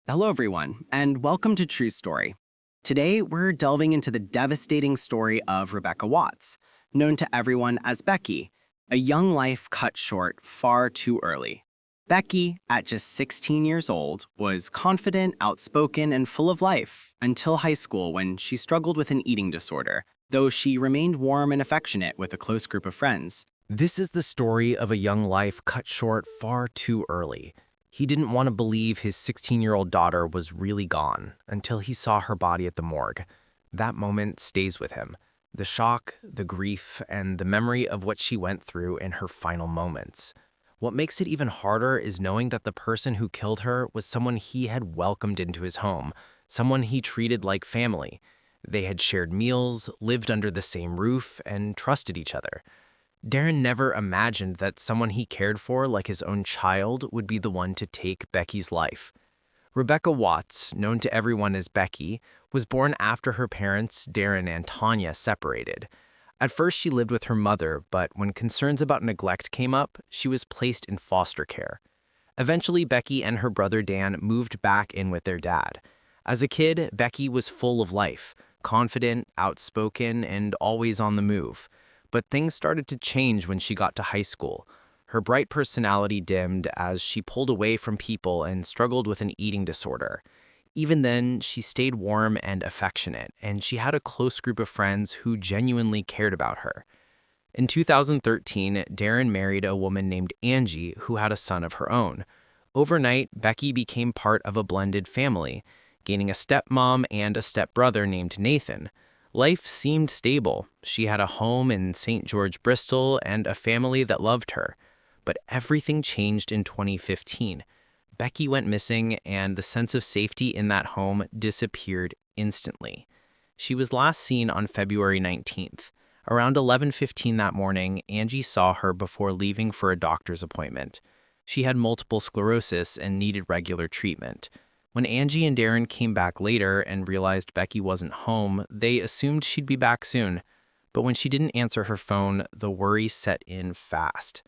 Hello, everyone, and welcome to True Story. Today, we're delving into the devastating story of Rebecca Watts, known to everyone as Becky, a young life cut short far too early. Becky, at just 16 years old, was confident, outspoken, and full of life until high school when she struggled with an eating disorder, though she remained warm and affectionate with a close group of friends. This is the story of a young life cut short far too early. He didn't want to believe his 16-year-old daughter was really gone until he saw her body at the morgue. That moment stays with him. The shock, the grief, and the memory of what she went through in her final moments. What makes it even harder is knowing that the person who killed her was someone he had welcomed into his home, someone he treated like family. They had shared meals, lived under the same roof, and trusted each other. Darren never imagined that someone he cared for like his own child would be the one to take Becky's life. Rebecca Watts, known to everyone as Becky, was born after her parents, Darren and Tanya, separated. At first, she lived with her mother, but when concerns about neglect came up, she was placed in foster care. Eventually, Becky and her brother Dan moved back in with their dad. As a kid, Becky was full of life, confident, outspoken, and always on the move. But things started to change when she got to high school. Her bright personality dimmed as she pulled away from people and struggled with an eating disorder. Even then, she stayed warm and affectionate, and she had a close group of friends who genuinely cared about her. In 2013, Darren married a woman named Angie who had a son of her own. Overnight, Becky became part of a blended family, gaining a stepmom and a stepbrother named Nathan. Life seemed stable. She had a home in St. George, Bristol, and a family that loved her. But everything changed in 2015. Becky went missing, and the sense of safety in that home disappeared instantly. She was last seen on February 19th. Around 11:15 that morning, Angie saw her before leaving for a doctor's appointment. She had multiple sclerosis and needed regular treatment. When Angie and Darren came back later and realized Becky wasn't home, they assumed she'd be back soon. But when she didn't answer her phone, the worry set in fast.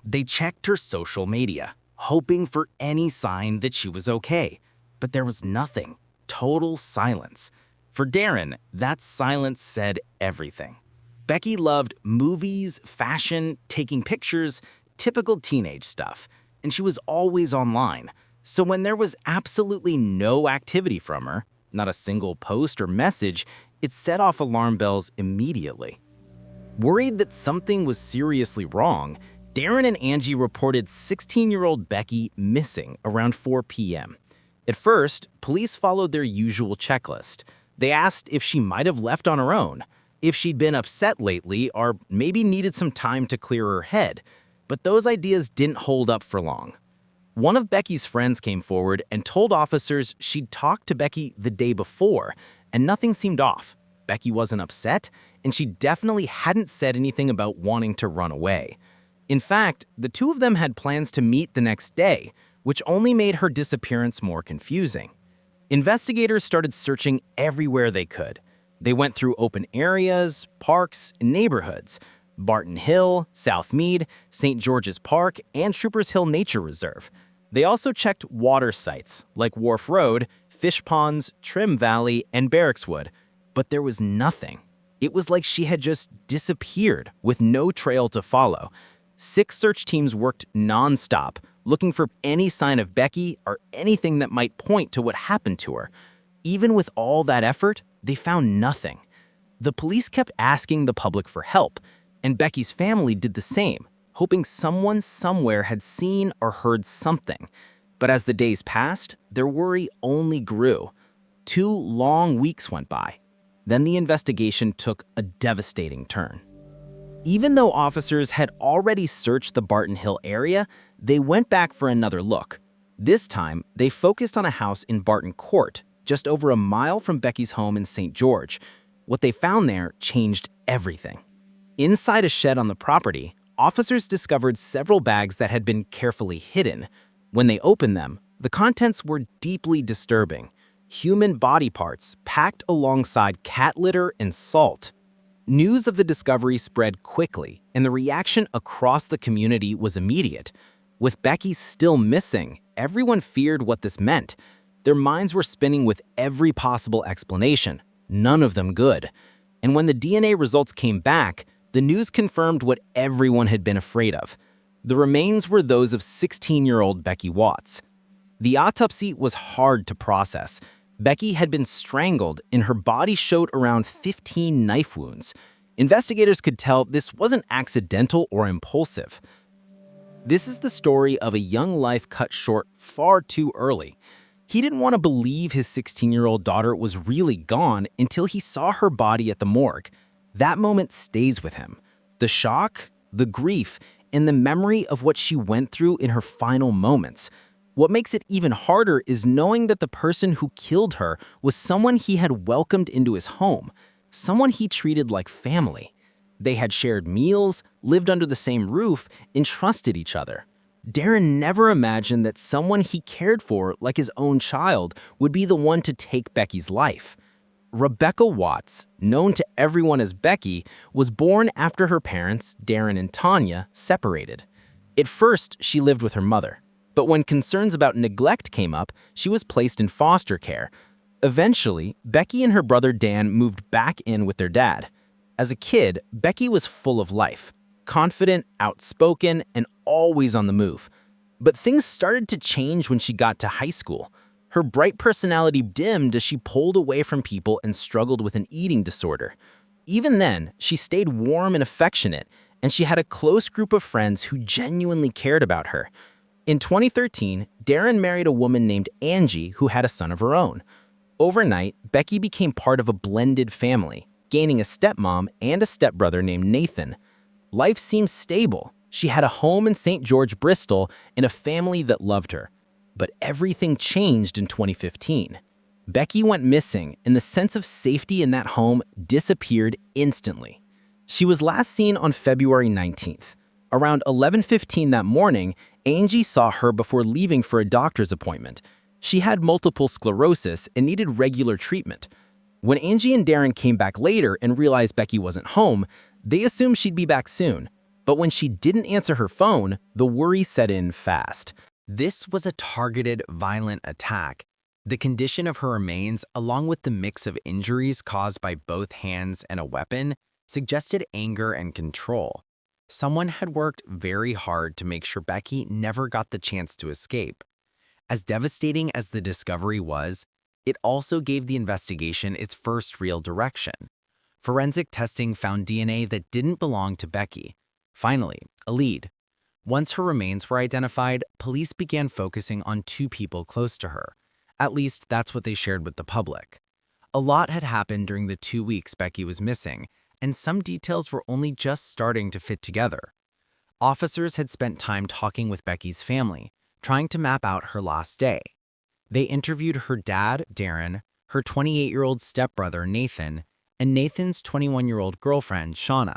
They checked her social media, hoping for any sign that she was okay. But there was nothing. Total silence. For Darren, that silence said everything. Becky loved movies, fashion, taking pictures, typical teenage stuff, and she was always online. So when there was absolutely no activity from her, not a single post or message, it set off alarm bells immediately. Worried that something was seriously wrong, Darren and Angie reported 16-year-old Becky missing around 4 p.m. At first, police followed their usual checklist. They asked if she might have left on her own, if she'd been upset lately, or maybe needed some time to clear her head. But those ideas didn't hold up for long. One of Becky's friends came forward and told officers she'd talked to Becky the day before, and nothing seemed off. Becky wasn't upset, and she definitely hadn't said anything about wanting to run away. In fact, the two of them had plans to meet the next day, which only made her disappearance more confusing. Investigators started searching everywhere they could. They went through open areas, parks, and neighborhoods. Barton Hill, South Mead, St. George's Park, and Troopers Hill Nature Reserve. They also checked water sites like Wharf Road, Fish Ponds, Trim Valley, and Barrackswood, but there was nothing. It was like she had just disappeared with no trail to follow. 6 search teams worked nonstop, looking for any sign of Becky or anything that might point to what happened to her. Even with all that effort, they found nothing. The police kept asking the public for help, and Becky's family did the same, hoping someone somewhere had seen or heard something. But as the days passed, their worry only grew. 2 long weeks went by. Then the investigation took a devastating turn. Even though officers had already searched the Barton Hill area, they went back for another look. This time, they focused on a house in Barton Court, just over a mile from Becky's home in St. George. What they found there changed everything. Inside a shed on the property, officers discovered several bags that had been carefully hidden. When they opened them, the contents were deeply disturbing. Human body parts packed alongside cat litter and salt. News of the discovery spread quickly, and the reaction across the community was immediate. With Becky still missing, everyone feared what this meant. Their minds were spinning with every possible explanation, none of them good. And when the DNA results came back, the news confirmed what everyone had been afraid of. The remains were those of 16-year-old Becky Watts. The autopsy was hard to process. Becky had been strangled, and her body showed around 15 knife wounds. Investigators could tell this wasn't accidental or impulsive. This is the story of a young life cut short far too early. He didn't want to believe his 16-year-old daughter was really gone until he saw her body at the morgue. That moment stays with him. The shock, the grief, and the memory of what she went through in her final moments. What makes it even harder is knowing that the person who killed her was someone he had welcomed into his home, someone he treated like family. They had shared meals, lived under the same roof, and trusted each other. Darren never imagined that someone he cared for, like his own child, would be the one to take Becky's life. Rebecca Watts, known to everyone as Becky, was born after her parents, Darren and Tanya, separated. At first, she lived with her mother, but when concerns about neglect came up, she was placed in foster care. Eventually, Becky and her brother Dan moved back in with their dad. As a kid, Becky was full of life, confident, outspoken, and always on the move. But things started to change when she got to high school. Her bright personality dimmed as she pulled away from people and struggled with an eating disorder. Even then, she stayed warm and affectionate, and she had a close group of friends who genuinely cared about her. In 2013, Darren married a woman named Angie who had a son of her own. Overnight, Becky became part of a blended family, gaining a stepmom and a stepbrother named Nathan. Life seemed stable. She had a home in St. George, Bristol, and a family that loved her. But everything changed in 2015. Becky went missing, and the sense of safety in that home disappeared instantly. She was last seen on February 19th. Around 11:15 that morning, Angie saw her before leaving for a doctor's appointment. She had multiple sclerosis and needed regular treatment. When Angie and Darren came back later and realized Becky wasn't home, they assumed she'd be back soon. But when she didn't answer her phone, the worry set in fast. This was a targeted, violent attack. The condition of her remains, along with the mix of injuries caused by both hands and a weapon, suggested anger and control. Someone had worked very hard to make sure Becky never got the chance to escape. As devastating as the discovery was, it also gave the investigation its first real direction. Forensic testing found DNA that didn't belong to Becky. Finally, a lead. Once her remains were identified, police began focusing on two people close to her. At least that's what they shared with the public. A lot had happened during the 2 weeks Becky was missing, and some details were only just starting to fit together. Officers had spent time talking with Becky's family, trying to map out her last day. They interviewed her dad, Darren, her 28-year-old stepbrother, Nathan, and Nathan's 21-year-old girlfriend, Shauna.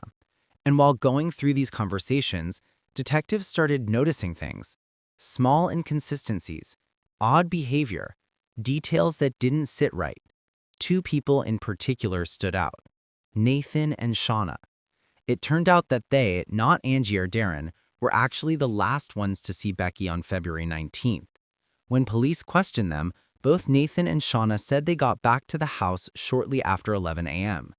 And while going through these conversations, detectives started noticing things. Small inconsistencies, odd behavior, details that didn't sit right. Two people in particular stood out: Nathan and Shauna. It turned out that they, not Angie or Darren, were actually the last ones to see Becky on February 19th. When police questioned them, both Nathan and Shauna said they got back to the house shortly after 11 a.m.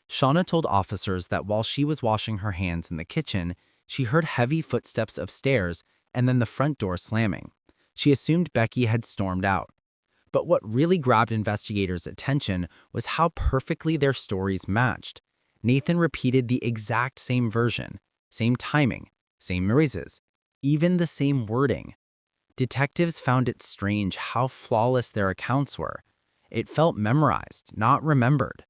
Shauna told officers that while she was washing her hands in the kitchen, she heard heavy footsteps upstairs and then the front door slamming. She assumed Becky had stormed out. But what really grabbed investigators' attention was how perfectly their stories matched. Nathan repeated the exact same version, same timing, same noises, even the same wording. Detectives found it strange how flawless their accounts were. It felt memorized, not remembered.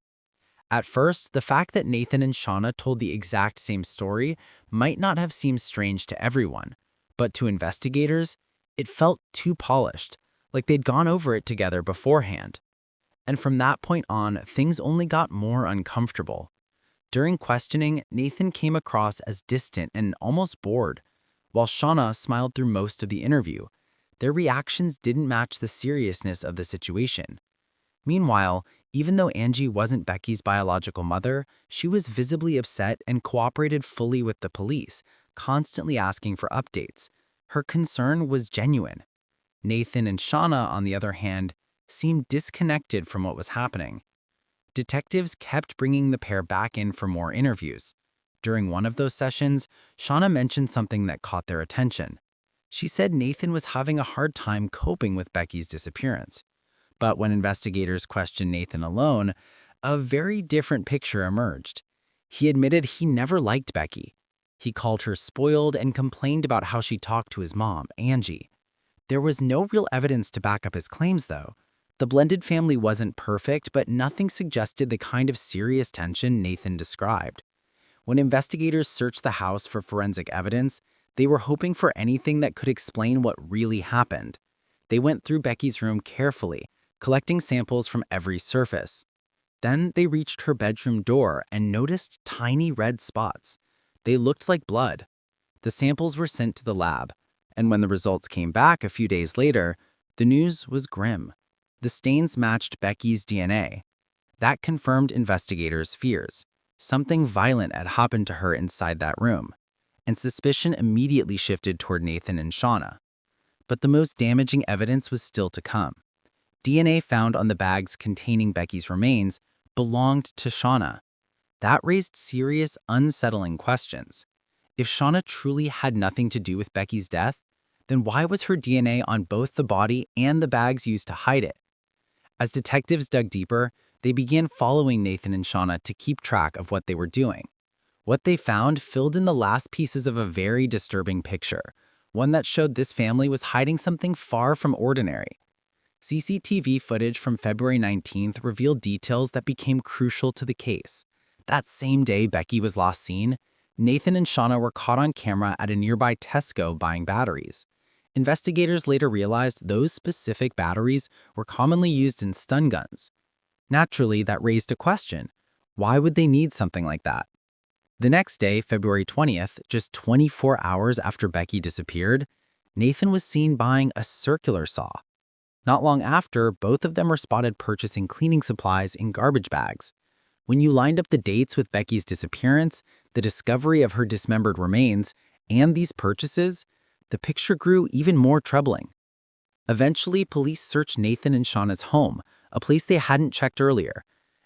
At first, the fact that Nathan and Shauna told the exact same story might not have seemed strange to everyone, but to investigators, it felt too polished, like they'd gone over it together beforehand. And from that point on, things only got more uncomfortable. During questioning, Nathan came across as distant and almost bored, while Shauna smiled through most of the interview. Their reactions didn't match the seriousness of the situation. Meanwhile, even though Angie wasn't Becky's biological mother, she was visibly upset and cooperated fully with the police, constantly asking for updates. Her concern was genuine. Nathan and Shauna, on the other hand, seemed disconnected from what was happening. Detectives kept bringing the pair back in for more interviews. During one of those sessions, Shauna mentioned something that caught their attention. She said Nathan was having a hard time coping with Becky's disappearance. But when investigators questioned Nathan alone, a very different picture emerged. He admitted he never liked Becky. He called her spoiled and complained about how she talked to his mom, Angie. There was no real evidence to back up his claims, though. The blended family wasn't perfect, but nothing suggested the kind of serious tension Nathan described. When investigators searched the house for forensic evidence, they were hoping for anything that could explain what really happened. They went through Becky's room carefully, collecting samples from every surface. Then they reached her bedroom door and noticed tiny red spots. They looked like blood. The samples were sent to the lab, and when the results came back a few days later, the news was grim. The stains matched Becky's DNA. That confirmed investigators' fears. Something violent had happened to her inside that room, and suspicion immediately shifted toward Nathan and Shauna. But the most damaging evidence was still to come. DNA found on the bags containing Becky's remains belonged to Shauna. That raised serious, unsettling questions. If Shauna truly had nothing to do with Becky's death, then why was her DNA on both the body and the bags used to hide it? As detectives dug deeper, they began following Nathan and Shauna to keep track of what they were doing. What they found filled in the last pieces of a very disturbing picture, one that showed this family was hiding something far from ordinary. CCTV footage from February 19th revealed details that became crucial to the case. That same day Becky was last seen, Nathan and Shauna were caught on camera at a nearby Tesco buying batteries. Investigators later realized those specific batteries were commonly used in stun guns. Naturally, that raised a question. Why would they need something like that? The next day, February 20th, just 24 hours after Becky disappeared, Nathan was seen buying a circular saw. Not long after, both of them were spotted purchasing cleaning supplies in garbage bags. When you lined up the dates with Becky's disappearance, the discovery of her dismembered remains, and these purchases, the picture grew even more troubling. Eventually, police searched Nathan and Shauna's home, a place they hadn't checked earlier,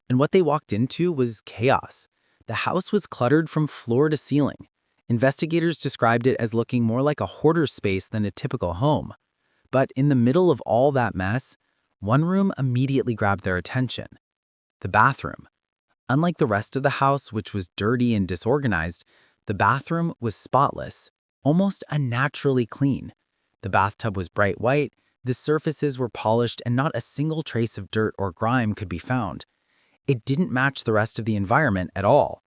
and what they walked into was chaos. The house was cluttered from floor to ceiling. Investigators described it as looking more like a hoarder's space than a typical home. But in the middle of all that mess, one room immediately grabbed their attention: the bathroom. Unlike the rest of the house, which was dirty and disorganized, the bathroom was spotless, almost unnaturally clean. The bathtub was bright white, the surfaces were polished, and not a single trace of dirt or grime could be found. It didn't match the rest of the environment at all.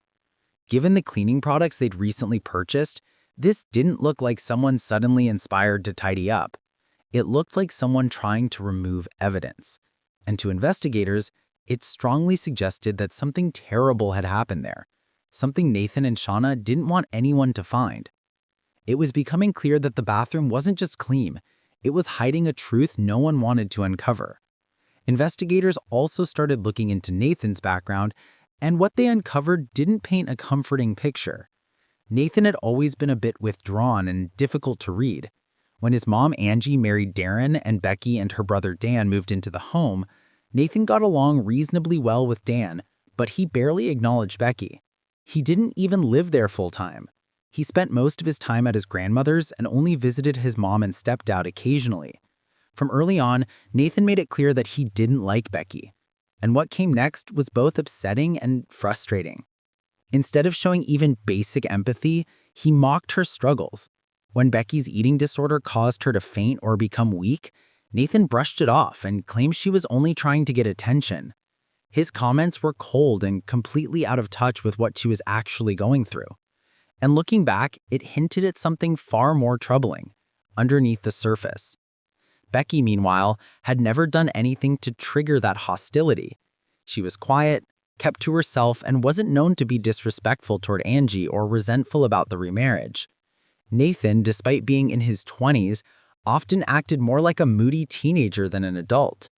Given the cleaning products they'd recently purchased, this didn't look like someone suddenly inspired to tidy up. It looked like someone trying to remove evidence. And to investigators, it strongly suggested that something terrible had happened there, something Nathan and Shauna didn't want anyone to find. It was becoming clear that the bathroom wasn't just clean, it was hiding a truth no one wanted to uncover. Investigators also started looking into Nathan's background, and what they uncovered didn't paint a comforting picture. Nathan had always been a bit withdrawn and difficult to read. When his mom Angie married Darren and Becky and her brother Dan moved into the home, Nathan got along reasonably well with Dan, but he barely acknowledged Becky. He didn't even live there full-time. He spent most of his time at his grandmother's and only visited his mom and stepdad occasionally. From early on, Nathan made it clear that he didn't like Becky. And what came next was both upsetting and frustrating. Instead of showing even basic empathy, he mocked her struggles. When Becky's eating disorder caused her to faint or become weak, Nathan brushed it off and claimed she was only trying to get attention. His comments were cold and completely out of touch with what she was actually going through. And looking back, it hinted at something far more troubling, underneath the surface. Becky, meanwhile, had never done anything to trigger that hostility. She was quiet, kept to herself, and wasn't known to be disrespectful toward Angie or resentful about the remarriage. Nathan, despite being in his 20s, often acted more like a moody teenager than an adult.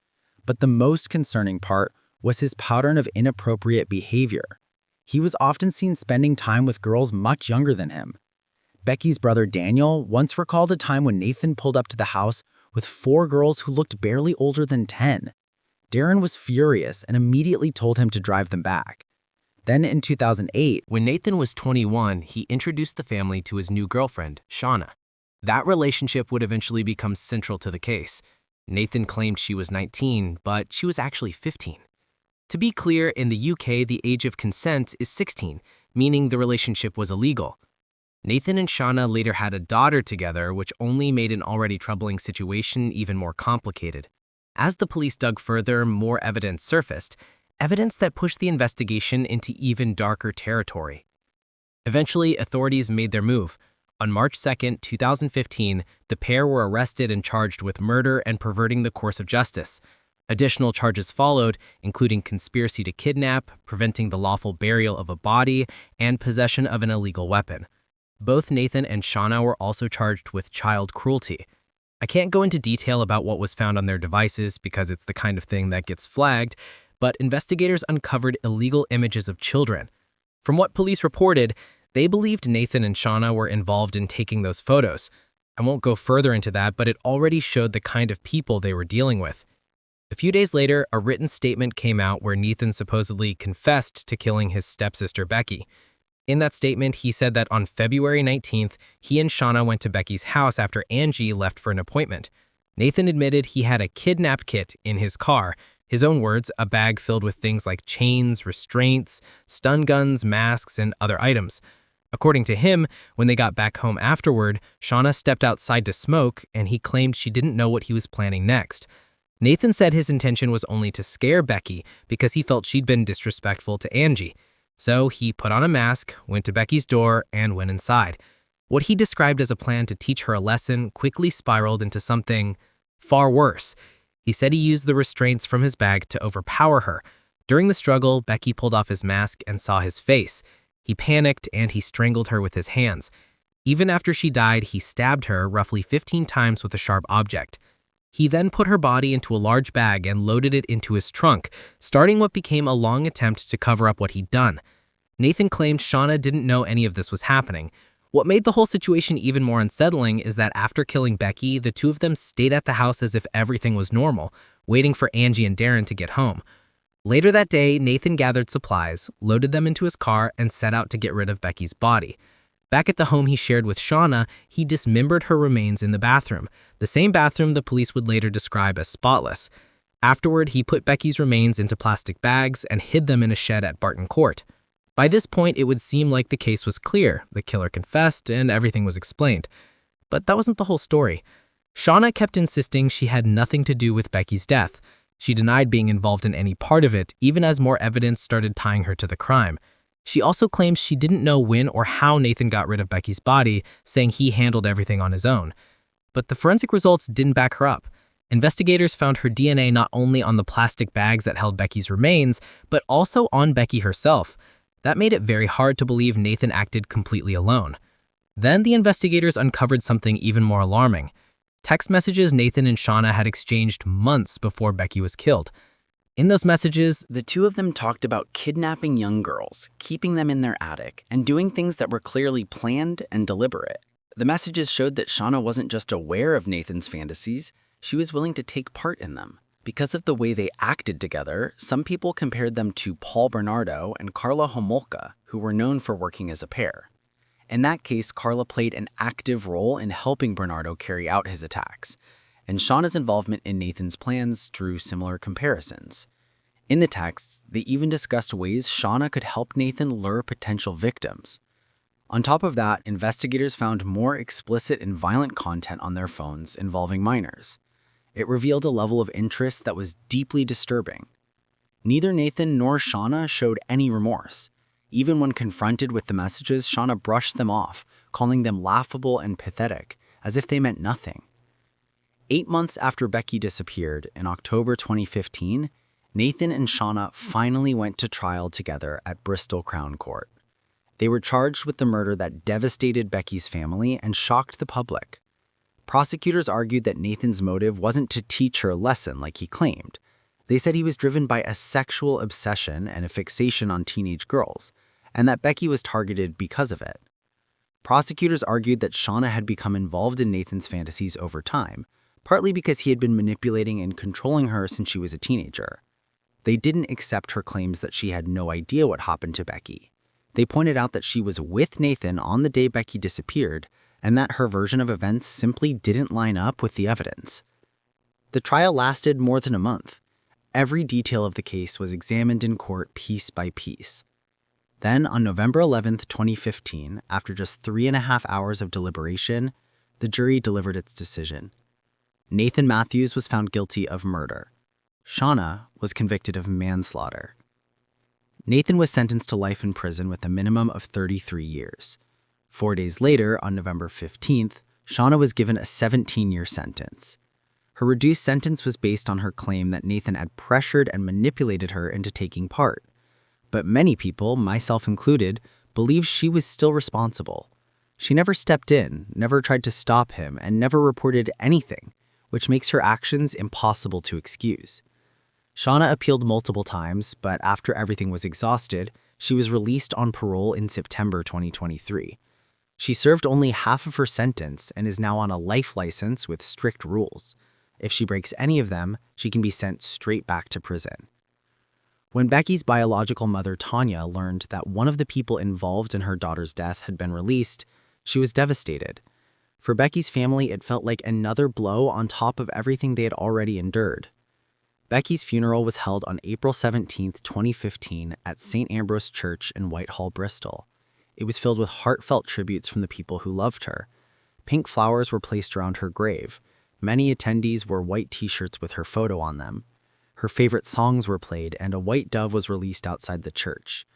But the most concerning part was his pattern of inappropriate behavior. He was often seen spending time with girls much younger than him. Becky's brother Daniel once recalled a time when Nathan pulled up to the house with 4 girls who looked barely older than 10. Darren was furious and immediately told him to drive them back. Then in 2008, When Nathan was 21, he introduced the family to his new girlfriend, Shauna. That relationship would eventually become central to the case. Nathan claimed she was 19, but she was actually 15. To be clear, in the UK, the age of consent is 16, meaning the relationship was illegal. Nathan and Shauna later had a daughter together, which only made an already troubling situation even more complicated. As the police dug further, more evidence surfaced, evidence that pushed the investigation into even darker territory. Eventually, authorities made their move. On March 2, 2015, the pair were arrested and charged with murder and perverting the course of justice. Additional charges followed, including conspiracy to kidnap, preventing the lawful burial of a body, and possession of an illegal weapon. Both Nathan and Shauna were also charged with child cruelty. I can't go into detail about what was found on their devices because it's the kind of thing that gets flagged, but investigators uncovered illegal images of children. From what police reported, they believed Nathan and Shauna were involved in taking those photos. I won't go further into that, but it already showed the kind of people they were dealing with. A few days later, a written statement came out where Nathan supposedly confessed to killing his stepsister Becky. In that statement, he said that on February 19th, he and Shauna went to Becky's house after Angie left for an appointment. Nathan admitted he had a kidnap kit in his car. His own words, a bag filled with things like chains, restraints, stun guns, masks, and other items. According to him, when they got back home afterward, Shauna stepped outside to smoke, and he claimed she didn't know what he was planning next. Nathan said his intention was only to scare Becky because he felt she'd been disrespectful to Angie. So he put on a mask, went to Becky's door, and went inside. What he described as a plan to teach her a lesson quickly spiraled into something far worse. He said he used the restraints from his bag to overpower her. During the struggle, Becky pulled off his mask and saw his face. He panicked and he strangled her with his hands. Even after she died, he stabbed her roughly 15 times with a sharp object. He then put her body into a large bag and loaded it into his trunk, starting what became a long attempt to cover up what he'd done. Nathan claimed Shauna didn't know any of this was happening. What made the whole situation even more unsettling is that after killing Becky, the two of them stayed at the house as if everything was normal, waiting for Angie and Darren to get home. Later that day, Nathan gathered supplies, loaded them into his car, and set out to get rid of Becky's body. Back at the home he shared with Shauna, he dismembered her remains in the bathroom, the same bathroom the police would later describe as spotless. Afterward, he put Becky's remains into plastic bags and hid them in a shed at Barton Court. By this point, it would seem like the case was clear. The killer confessed and everything was explained. But that wasn't the whole story. Shauna kept insisting she had nothing to do with Becky's death. She denied being involved in any part of it, even as more evidence started tying her to the crime. She also claims she didn't know when or how Nathan got rid of Becky's body, saying he handled everything on his own. But the forensic results didn't back her up. Investigators found her DNA not only on the plastic bags that held Becky's remains, but also on Becky herself. That made it very hard to believe Nathan acted completely alone. Then the investigators uncovered something even more alarming. Text messages Nathan and Shauna had exchanged months before Becky was killed. In those messages, The two of them talked about kidnapping young girls, keeping them in their attic, and doing things that were clearly planned and deliberate. The messages showed that Shauna wasn't just aware of Nathan's fantasies, she was willing to take part in them. Because of the way they acted together, some people compared them to Paul Bernardo and Karla Homolka, who were known for working as a pair. In that case, Karla played an active role in helping Bernardo carry out his attacks, and Shauna's involvement in Nathan's plans drew similar comparisons. In the texts, they even discussed ways Shauna could help Nathan lure potential victims. On top of that, investigators found more explicit and violent content on their phones involving minors. It revealed a level of interest that was deeply disturbing. Neither Nathan nor Shauna showed any remorse. Even when confronted with the messages, Shauna brushed them off, calling them laughable and pathetic, as if they meant nothing. 8 months after Becky disappeared, in October 2015, Nathan and Shauna finally went to trial together at Bristol Crown Court. They were charged with the murder that devastated Becky's family and shocked the public. Prosecutors argued that Nathan's motive wasn't to teach her a lesson like he claimed. They said he was driven by a sexual obsession and a fixation on teenage girls, and that Becky was targeted because of it. Prosecutors argued that Shauna had become involved in Nathan's fantasies over time, partly because he had been manipulating and controlling her since she was a teenager. They didn't accept her claims that she had no idea what happened to Becky. They pointed out that she was with Nathan on the day Becky disappeared, and that her version of events simply didn't line up with the evidence. The trial lasted more than a month. Every detail of the case was examined in court piece by piece. Then, on November 11, 2015, after just 3.5 hours of deliberation, the jury delivered its decision. Nathan Matthews was found guilty of murder. Shauna was convicted of manslaughter. Nathan was sentenced to life in prison with a minimum of 33 years. 4 days later, on November 15th, Shauna was given a 17-year sentence. Her reduced sentence was based on her claim that Nathan had pressured and manipulated her into taking part. But many people, myself included, believe she was still responsible. She never stepped in, never tried to stop him, and never reported anything, which makes her actions impossible to excuse. Shauna appealed multiple times, but after everything was exhausted, she was released on parole in September 2023. She served only half of her sentence and is now on a life license with strict rules. If she breaks any of them, she can be sent straight back to prison. When Becky's biological mother, Tanya, learned that one of the people involved in her daughter's death had been released, she was devastated. For Becky's family, it felt like another blow on top of everything they had already endured. Becky's funeral was held on April 17, 2015, at St. Ambrose Church in Whitehall, Bristol. It was filled with heartfelt tributes from the people who loved her. Pink flowers were placed around her grave. Many attendees wore white t-shirts with her photo on them. Her favorite songs were played, and a white dove was released outside the church.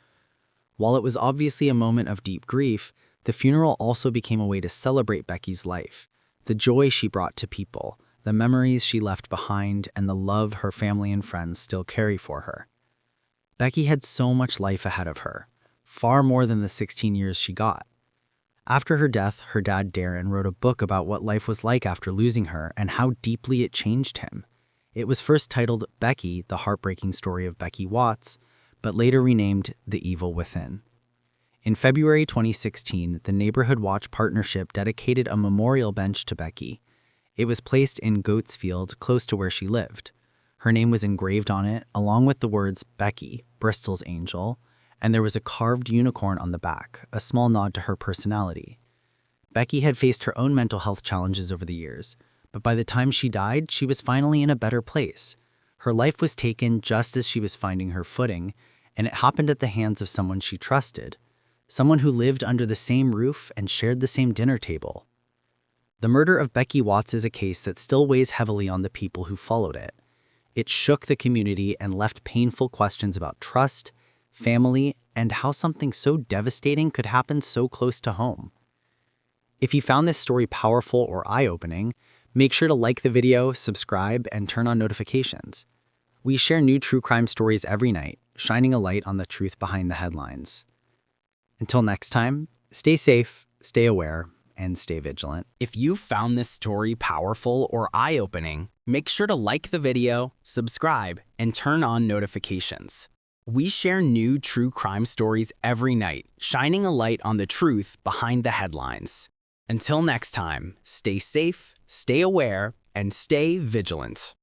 While it was obviously a moment of deep grief, the funeral also became a way to celebrate Becky's life, the joy she brought to people, the memories she left behind, and the love her family and friends still carry for her. Becky had so much life ahead of her, far more than the 16 years she got. After her death, her dad, Darren, wrote a book about what life was like after losing her and how deeply it changed him. It was first titled Becky, The Heartbreaking Story of Becky Watts, but later renamed The Evil Within. In February 2016, the Neighborhood Watch Partnership dedicated a memorial bench to Becky. It was placed in Goats Field, close to where she lived. Her name was engraved on it, along with the words Becky, Bristol's angel, and there was a carved unicorn on the back, a small nod to her personality. Becky had faced her own mental health challenges over the years, but by the time she died, she was finally in a better place. Her life was taken just as she was finding her footing, and it happened at the hands of someone she trusted, someone who lived under the same roof and shared the same dinner table. The murder of Becky Watts is a case that still weighs heavily on the people who followed it. It shook the community and left painful questions about trust, family, and how something so devastating could happen so close to home. If you found this story powerful or eye-opening, make sure to like the video, subscribe, and turn on notifications. We share new true crime stories every night, shining a light on the truth behind the headlines. Until next time, stay safe, stay aware, and stay vigilant. If you found this story powerful or eye-opening, make sure to like the video, subscribe, and turn on notifications. We share new true crime stories every night, shining a light on the truth behind the headlines. Until next time, stay safe, stay aware, and stay vigilant.